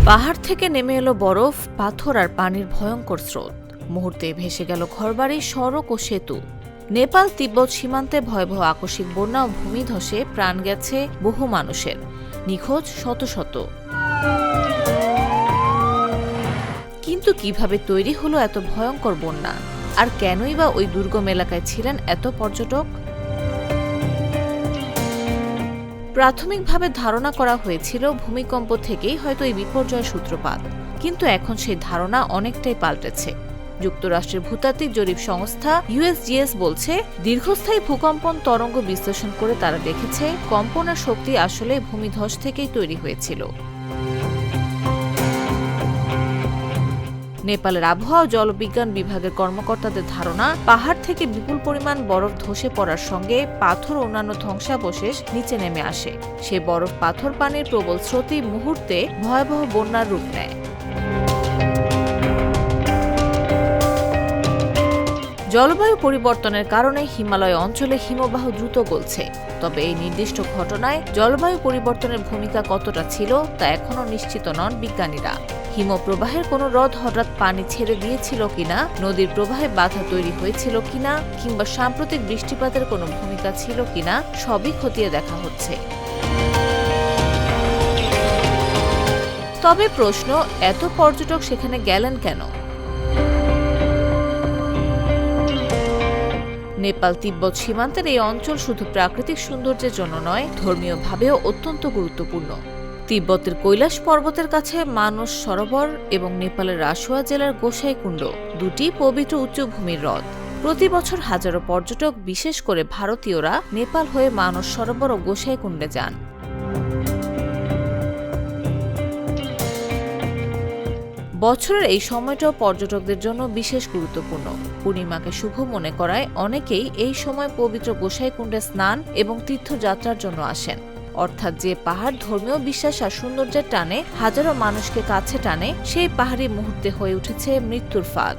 পাহাড় থেকে নেমে এলো বরফ, পাথর আর পানির ভয়ঙ্কর স্রোত। মুহূর্তে ভেসে গেল ঘরবাড়ি, সড়ক ও সেতু। নেপাল তিব্বত সীমান্তে ভয়াবহ আকস্মিক বন্যা ও ভূমিধসে প্রাণ গেছে বহু মানুষের, নিখোঁজ শত শত। কিন্তু কিভাবে তৈরি হলো এত ভয়ঙ্কর বন্যা, আর কেনই বা ওই দুর্গম এলাকায় ছিলেন এত পর্যটক? প্রাথমিকভাবে ধারণা করা হয়েছিল ভূমিকম্প থেকেই হয়তো এই বিপর্যয়ের সূত্রপাত, কিন্তু এখন সেই ধারণা অনেকটাই পাল্টেছে। যুক্তরাষ্ট্রের ভূতাত্ত্বিক জরিপ সংস্থা USGS বলছে, দীর্ঘস্থায়ী ভূকম্পন তরঙ্গ বিশ্লেষণ করে তারা দেখেছে কম্পনের শক্তি আসলে ভূমিধস থেকেই তৈরি হয়েছিল। নেপালের আবহাওয়া ও জলবিজ্ঞান বিভাগের কর্মকর্তাদের ধারণা, পাহাড় থেকে বিপুল পরিমাণ বরফ ধসে পড়ার সঙ্গে পাথর ও অন্যান্য ধ্বংসাবশেষ নিচে নেমে আসে। সে বরফ পাথর পানির প্রবল স্রোতই মুহূর্তে ভয়াবহ বন্যার রূপ নেয়। জলবায়ু পরিবর্তনের কারণে হিমালয় অঞ্চলে হিমবাহ দ্রুত গলছে। তবে এই নির্দিষ্ট ঘটনায় জলবায়ু পরিবর্তনের ভূমিকা কতটা ছিল তা এখনও নিশ্চিত নন বিজ্ঞানীরা। হিমপ্রবাহের কোনো হ্রদ হঠাৎ পানি ছেড়ে দিয়েছিল কিনা, নদীর প্রবাহে বাধা তৈরি হয়েছিল কিনা, কিংবা সাম্প্রতিক বৃষ্টিপাতের কোনো ভূমিকা ছিল কিনা সবই খতিয়ে দেখা হচ্ছে। তবে প্রশ্ন, এত পর্যটক সেখানে গেলেন কেন? নেপাল তিব্বত সীমান্তের এই অঞ্চল শুধু প্রাকৃতিক সৌন্দর্যের জন্য নয়, ধর্মীয়ভাবেও অত্যন্ত গুরুত্বপূর্ণ। তিব্বতের কৈলাস পর্বতের কাছে মানস সরোবর এবং নেপালের রাসুয়া জেলার গোসাইকুণ্ড দুটি পবিত্র উচ্চভূমির হ্রদ। প্রতি বছর হাজারো পর্যটক, বিশেষ করে ভারতীয়রা, নেপাল হয়ে মানস সরোবর ও গোসাইকুণ্ডে যান। বছরের এই সময়টাও পর্যটকদের জন্য বিশেষ গুরুত্বপূর্ণ। পূর্ণিমাকে শুভ মনে করায় অনেকেই এই সময় পবিত্র গোসাইকুণ্ডে স্নান এবং তীর্থযাত্রার জন্য আসেন। অর্থাৎ যে পাহাড় ধর্মীয় বিশ্বাস আর সৌন্দর্যের টানে হাজারো মানুষকে কাছে টানে, সেই পাহাড়ি মুহূর্তে হয়ে উঠেছে মৃত্যুর ফাঁদ।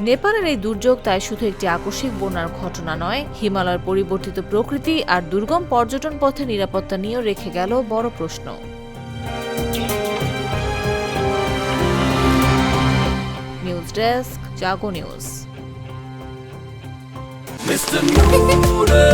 নেপালের এই দুর্যোগ তাই শুধু একটি আকস্মিক বন্যার ঘটনা নয়, হিমালয়ের পরিবর্তিত প্রকৃতি আর দুর্গম পর্যটন পথে নিরাপত্তা নিয়েও রেখে গেল বড় প্রশ্ন। নিউজ ডেস্ক, জাগো নিউজ। Mr. Noodle